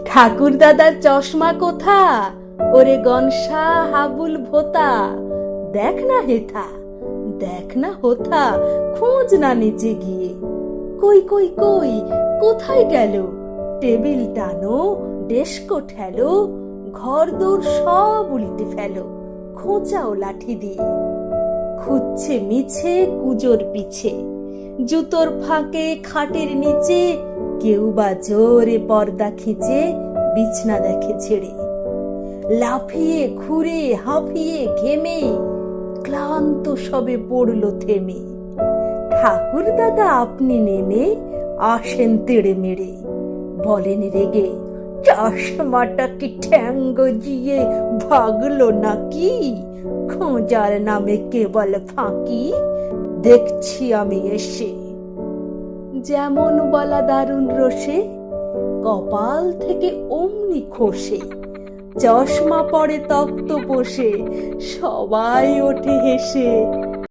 ঠাকুর দাদার চশমা কোথা? ওরে গনসা হাবুল ভোতা, দেখ না হেথা, দেখ না হোথা, খোঁজ না নিচে গিয়ে। কই কই কই, কোথায় গেল? টেবিল টানো, ডেস্কো ঠেলো, ঘর দৌড় সব উল্টে ফেলো, খোঁচাও লাঠি দিয়ে। খুঁজছে মিছে কুজোর পিছে, জুতোর ফাঁকে খাটের নিচে, কেউ বা জোরে পর্দা খিঁচে বিছনা দেখে ছেড়ে। লাফিয়ে ঘুরে হাঁফিয়ে ঘেমে ক্লান্ত সবে পড়লো থেমে। ঠাকুর দাদা আপনি নেমে আসেন তেড়ে মেরে, বলেন রেগে, চশমাটা কি ঠ্যাং গজিয়ে ভাগলো নাকি? খোঁজার নামে কেবল ফাঁকি দেখছি আমি এসে। যেমন বলা দারুণ রসে, কপাল থেকে অমনি খসে, চশমা পড়ে তক্ত বসে, সবাই ওঠে হেসে।